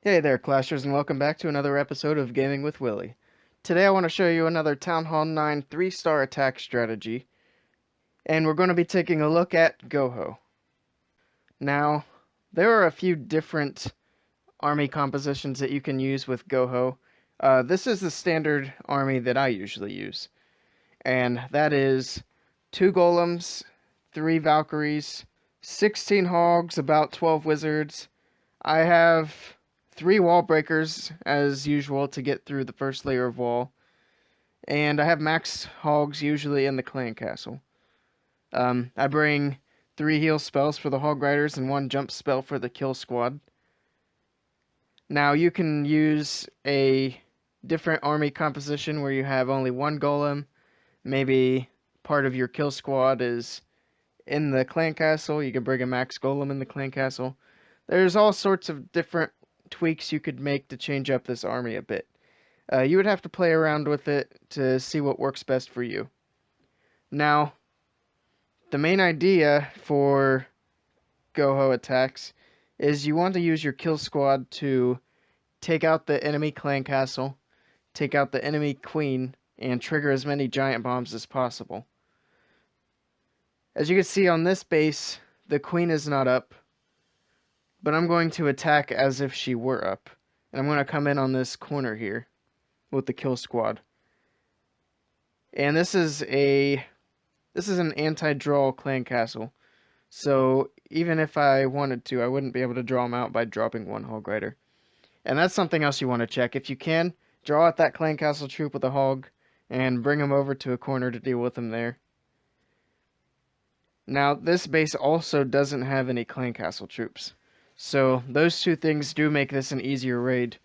Hey there, Clashers, and welcome back to another episode of Gaming with Willie. Today I want to show you another Town Hall 9 3-star attack strategy, and we're going to be taking a look at GoHo. Now, there are a few different army compositions that you can use with GoHo. This is the standard army that I usually use, and that is 2 golems, 3 Valkyries, 16 hogs, about 12 wizards. I have 3 wall breakers, as usual, to get through the first layer of wall. And I have max hogs usually in the clan castle. I bring 3 heal spells for the hog riders and 1 jump spell for the kill squad. Now you can use a different army composition where you have only 1 golem. Maybe part of your kill squad is in the clan castle. You can bring a max golem in the clan castle. There's all sorts of different tweaks you could make to change up this army a bit. You would have to play around with it to see what works best for you. Now, the main idea for GoHo attacks is you want to use your kill squad to take out the enemy clan castle, take out the enemy queen, and trigger as many giant bombs as possible. As you can see on this base, the queen is not up, but I'm going to attack as if she were up. And I'm going to come in on this corner here with the kill squad. And this is an anti-draw clan castle. So even if I wanted to, I wouldn't be able to draw them out by dropping 1 hog rider. And that's something else you want to check. If you can, draw out that clan castle troop with a hog and bring them over to a corner to deal with them there. Now, this base also doesn't have any clan castle troops. So those 2 things do make this an easier raid,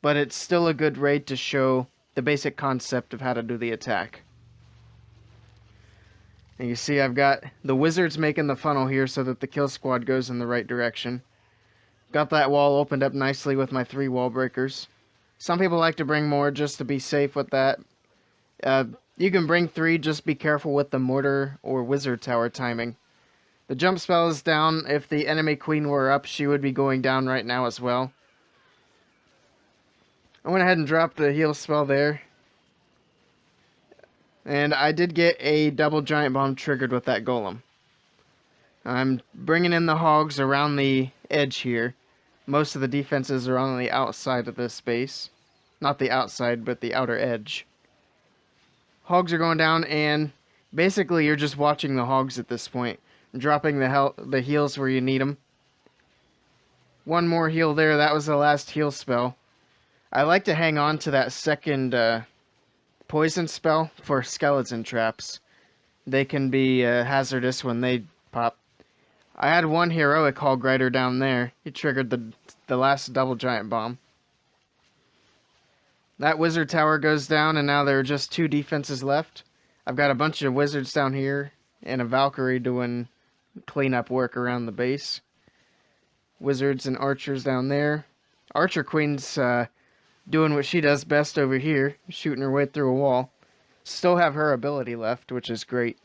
but it's still a good raid to show the basic concept of how to do the attack. And you see I've got the wizards making the funnel here so that the kill squad goes in the right direction. Got that wall opened up nicely with my 3 wall breakers. Some people like to bring more just to be safe with that. You can bring 3, just be careful with the mortar or wizard tower timing. The jump spell is down. If the enemy queen were up, she would be going down right now as well. I went ahead and dropped the heal spell there. And I did get a double giant bomb triggered with that golem. I'm bringing in the hogs around the edge here. Most of the defenses are on the outside of this base. Not the outside, but the outer edge. Hogs are going down, and basically you're just watching the hogs at this point. Dropping the heals where you need them. 1 more heal there. That was the last heal spell. I like to hang on to that second poison spell for skeleton traps. They can be hazardous when they pop. I had 1 heroic hog rider down there. He triggered the last double giant bomb. That wizard tower goes down, and now there are just 2 defenses left. I've got a bunch of wizards down here and a Valkyrie doing cleanup work around the base. Wizards and archers down there. Archer Queen's doing what she does best over here, shooting her way through a wall. Still have her ability left, which is great.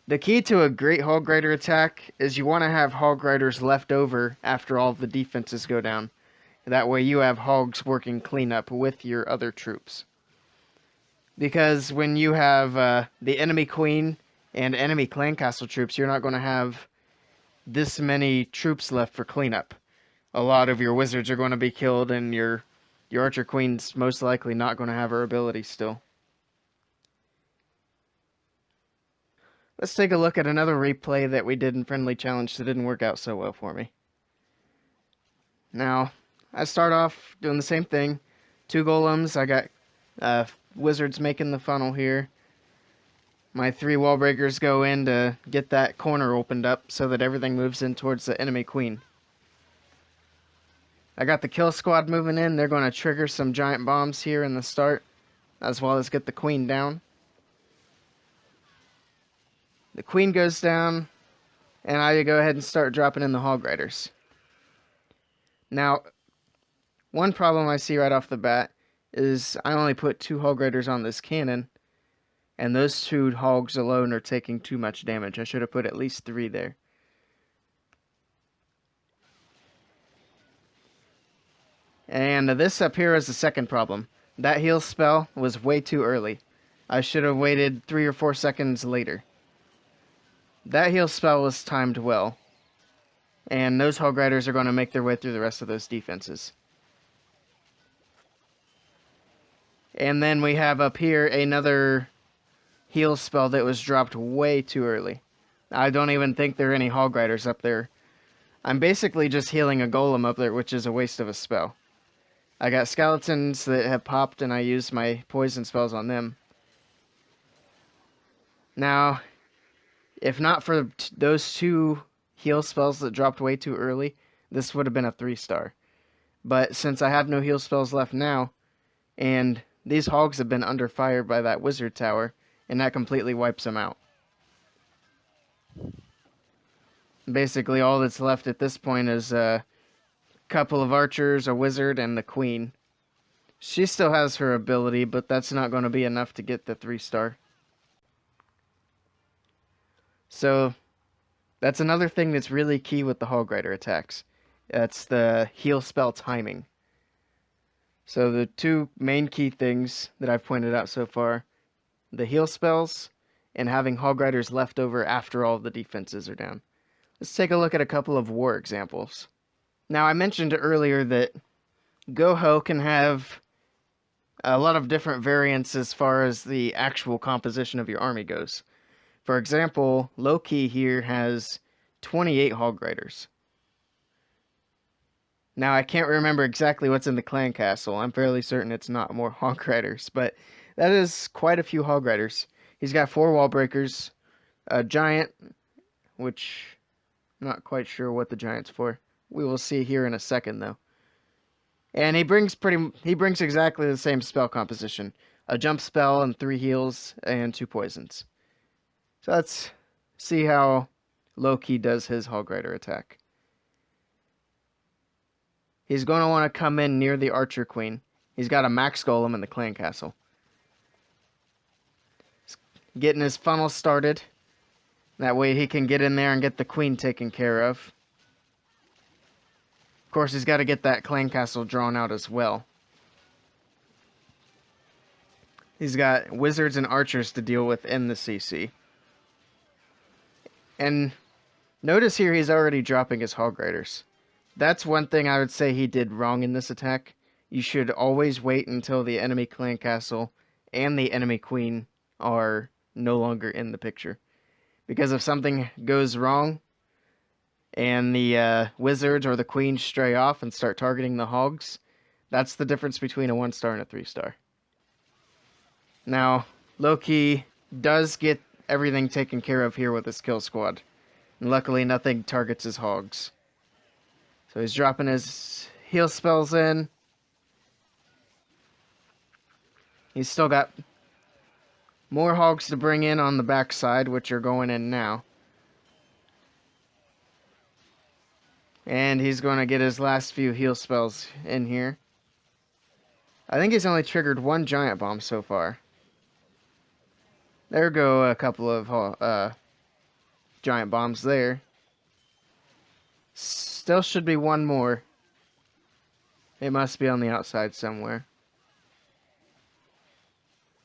The key to a great hog rider attack is you want to have hog riders left over after all of the defenses go down. That way you have hogs working cleanup with your other troops. Because when you have the enemy queen and enemy clan castle troops, you're not going to have this many troops left for cleanup. A lot of your wizards are going to be killed, and your archer queen's most likely not going to have her ability still. Let's take a look at another replay that we did in Friendly Challenge that didn't work out so well for me. Now, I start off doing the same thing. 2 golems. I got wizards making the funnel here. My 3 wall breakers go in to get that corner opened up so that everything moves in towards the enemy queen. I got the kill squad moving in. They're going to trigger some giant bombs here in the start, as well as get the queen down. The queen goes down, and I go ahead and start dropping in the hog riders. Now, one problem I see right off the bat is I only put 2 hog riders on this cannon, and those 2 hogs alone are taking too much damage. I should have put at least 3 there. And this up here is the second problem. That heal spell was way too early. I should have waited 3 or 4 seconds later. That heal spell was timed well. And those Hog Riders are going to make their way through the rest of those defenses. And then we have up here another heal spell that was dropped way too early. I don't even think there are any Hog Riders up there. I'm basically just healing a golem up there, which is a waste of a spell. I got skeletons that have popped, and I used my poison spells on them. Now, if not for those 2 heal spells that dropped way too early, this would have been a 3-star. But since I have no heal spells left now, and these hogs have been under fire by that wizard tower, and that completely wipes them out. Basically, all that's left at this point is a couple of archers, a wizard, and the queen. She still has her ability, but that's not going to be enough to get the 3-star. So, that's another thing that's really key with the Hog Rider attacks. That's the heal spell timing. So the 2 main key things that I've pointed out so far, the heal spells and having Hog Riders left over after all the defenses are down. Let's take a look at a couple of war examples. Now, I mentioned earlier that GoHo can have a lot of different variants as far as the actual composition of your army goes. For example, Loki here has 28 Hog Riders. Now, I can't remember exactly what's in the clan castle. I'm fairly certain it's not more Hog Riders, but that is quite a few Hog Riders. He's got 4 wall breakers, a giant, which I'm not quite sure what the giant's for. We will see here in a second, though. And he brings exactly the same spell composition. A jump spell and 3 heals and 2 poisons. So let's see how Loki does his Hog Rider attack. He's going to want to come in near the Archer Queen. He's got a max golem in the clan castle. He's getting his funnel started. That way he can get in there and get the queen taken care of. Of course, he's got to get that clan castle drawn out as well. He's got wizards and archers to deal with in the CC. And notice here he's already dropping his Hog Riders. That's one thing I would say he did wrong in this attack. You should always wait until the enemy clan castle and the enemy queen are no longer in the picture. Because if something goes wrong and the wizards or the queen stray off and start targeting the hogs, that's the difference between a 1-star and a 3-star. Now, Loki does get everything taken care of here with his kill squad. And luckily nothing targets his hogs. So he's dropping his heal spells in. He's still got more hogs to bring in on the backside, which are going in now. And he's going to get his last few heal spells in here. I think he's only triggered 1 giant bomb so far. There go a couple of giant bombs there. Still should be 1 more. It must be on the outside somewhere.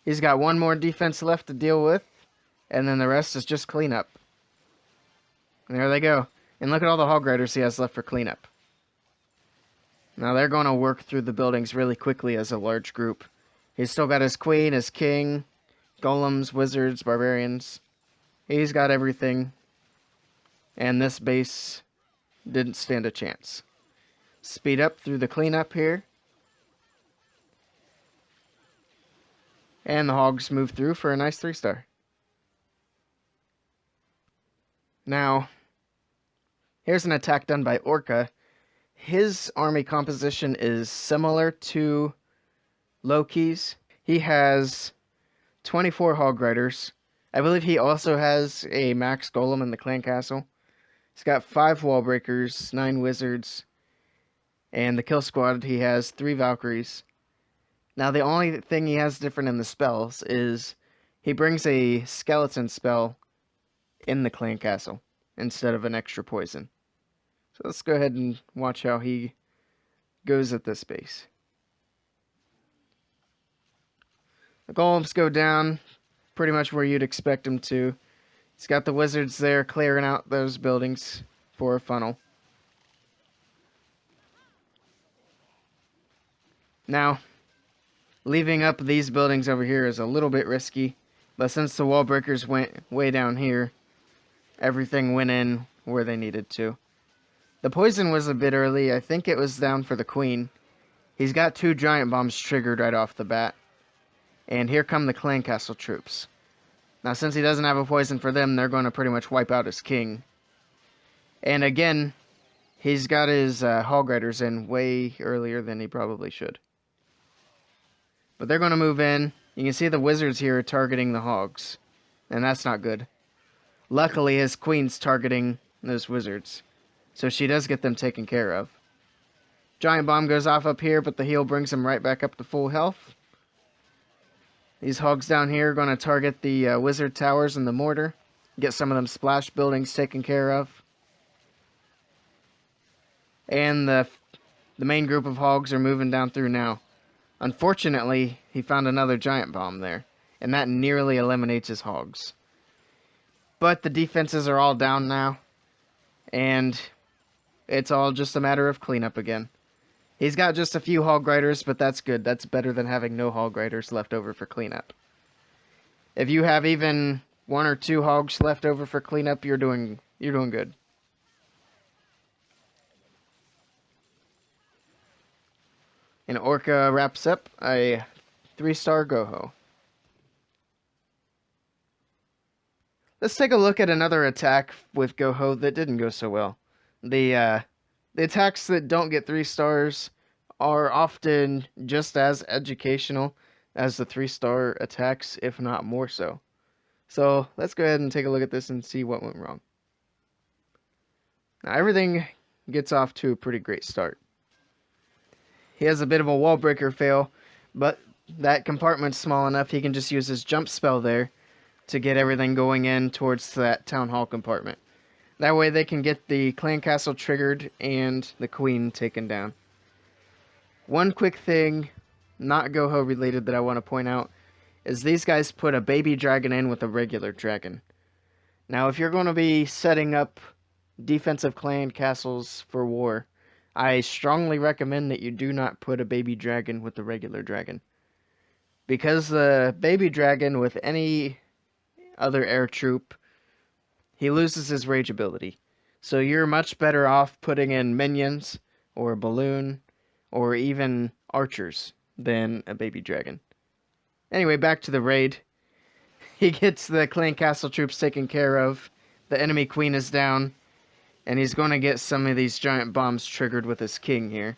He's got 1 more defense left to deal with, and then the rest is just cleanup. And there they go. And look at all the Hog Riders he has left for cleanup. Now they're going to work through the buildings really quickly as a large group. He's still got his queen, his king, golems, wizards, barbarians. He's got everything. And this base didn't stand a chance. Speed up through the cleanup here. And the hogs move through for a nice 3-star. Now, here's an attack done by Orca. His army composition is similar to Loki's. He has 24 Hog Riders. I believe he also has a max golem in the clan castle. He's got 5 wall breakers, 9 wizards, and the kill squad he has 3 Valkyries. Now the only thing he has different in the spells is he brings a skeleton spell in the clan castle instead of an extra poison. So let's go ahead and watch how he goes at this base. The golems go down pretty much where you'd expect them to. He's got the wizards there clearing out those buildings for a funnel. Now, leaving up these buildings over here is a little bit risky, but since the wall breakers went way down here, everything went in where they needed to. The poison was a bit early. I think it was down for the queen. He's got 2 giant bombs triggered right off the bat. And here come the clan castle troops. Now, since he doesn't have a poison for them, they're going to pretty much wipe out his king. And again, he's got his hog riders in way earlier than he probably should. But they're going to move in. You can see the wizards here targeting the hogs. And that's not good. Luckily, his queen's targeting those wizards. So she does get them taken care of. Giant bomb goes off up here, but the heal brings him right back up to full health. These hogs down here are going to target the wizard towers and the mortar. Get some of them splash buildings taken care of. And the main group of hogs are moving down through now. Unfortunately, he found another giant bomb there. And that nearly eliminates his hogs. But the defenses are all down now. And it's all just a matter of cleanup again. He's got just a few hog riders, but that's good. That's better than having no hog riders left over for cleanup. If you have even 1 or 2 hogs left over for cleanup, you're doing good. And Orca wraps up a 3-star GoHo. Let's take a look at another attack with GoHo that didn't go so well. The attacks that don't get 3 stars are often just as educational as the 3-star attacks, if not more so. So let's go ahead and take a look at this and see what went wrong. Now everything gets off to a pretty great start. He has a bit of a wall breaker fail, but that compartment's small enough he can just use his jump spell there to get everything going in towards that town hall compartment. That way they can get the clan castle triggered and the queen taken down. One quick thing, not GoHo related, that I want to point out is these guys put a baby dragon in with a regular dragon. Now if you're going to be setting up defensive clan castles for war, I strongly recommend that you do not put a baby dragon with the regular dragon. Because the baby dragon with any other air troop, he loses his rage ability. So you're much better off putting in minions, or a balloon, or even archers than a baby dragon. Anyway, back to the raid. He gets the clan castle troops taken care of. The enemy queen is down. And he's going to get some of these giant bombs triggered with his king here.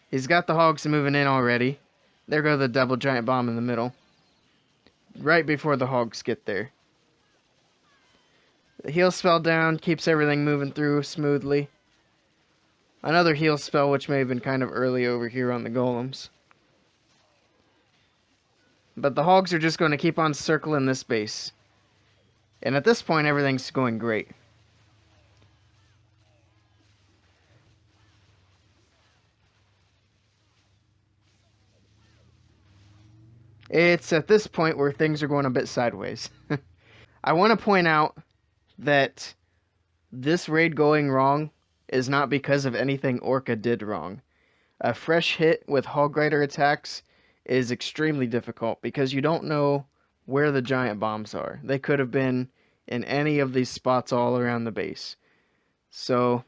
He's got the hogs moving in already. There go the double giant bomb in the middle. Right before the hogs get there. The heal spell down, keeps everything moving through smoothly. Another heal spell, which may have been kind of early over here on the golems. But the hogs are just going to keep on circling this base. And at this point, everything's going great. It's at this point where things are going a bit sideways. I want to point out that this raid going wrong is not because of anything Orca did wrong. A fresh hit with hog rider attacks is extremely difficult because you don't know where the giant bombs are. They could have been in any of these spots all around the base. So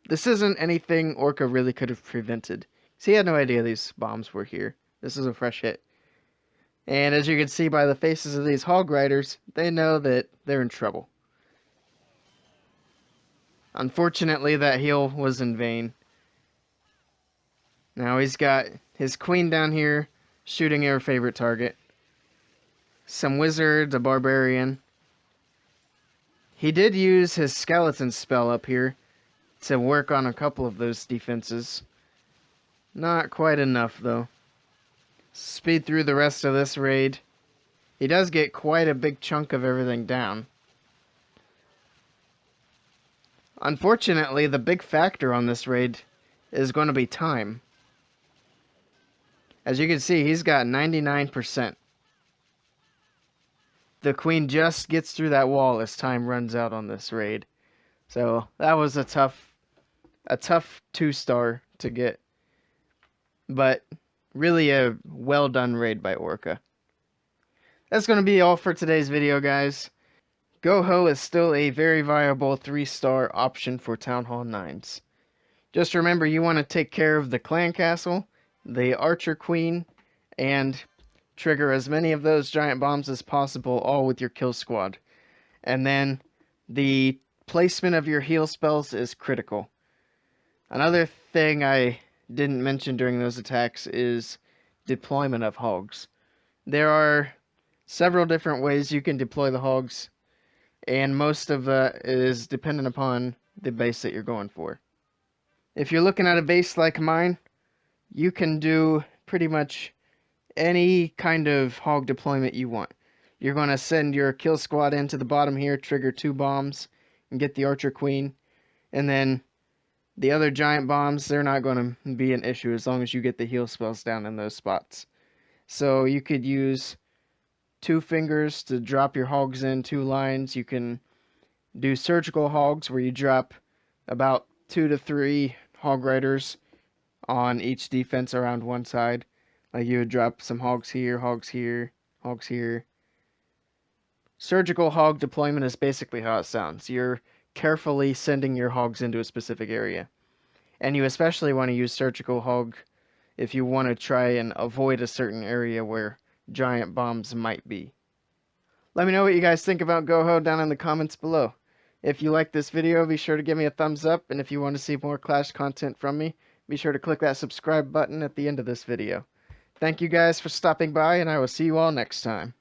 this isn't anything Orca really could have prevented. So he had no idea these bombs were here. This is a fresh hit. And as you can see by the faces of these hog riders, they know that they're in trouble. Unfortunately, that heal was in vain. Now he's got his queen down here shooting her favorite target. Some wizards, a barbarian. He did use his skeleton spell up here to work on a couple of those defenses. Not quite enough though. Speed through the rest of this raid. He does get quite a big chunk of everything down. Unfortunately, the big factor on this raid is going to be time. As you can see, he's got 99%. The queen just gets through that wall as time runs out on this raid. So that was a tough 2-star to get. But really a well done raid by Orca. That's going to be all for today's video, guys. GoHo is still a very viable 3-star option for Town Hall 9s. Just remember, you want to take care of the clan castle, the archer queen, and trigger as many of those giant bombs as possible, all with your kill squad. And then the placement of your heal spells is critical. Another thing I didn't mention during those attacks is deployment of hogs. There are several different ways you can deploy the hogs, and most of that is dependent upon the base that you're going for. If you're looking at a base like mine, you can do pretty much any kind of hog deployment you want. You're going to send your kill squad into the bottom here, trigger 2 bombs, and get the archer queen. And then the other giant bombs, they're not going to be an issue as long as you get the heal spells down in those spots. So you could use 2 fingers to drop your hogs in 2 lines. You can do surgical hogs where you drop about 2 to 3 hog riders on each defense around one side. Like you would drop some hogs here, hogs here, hogs here. Surgical hog deployment is basically how it sounds. You're carefully sending your hogs into a specific area. And you especially want to use surgical hog if you want to try and avoid a certain area where giant bombs might be. Let me know what you guys think about GoHo down in the comments below. If you like this video, be sure to give me a thumbs up, and if you want to see more Clash content from me, be sure to click that subscribe button at the end of this video. Thank you guys for stopping by, and I will see you all next time.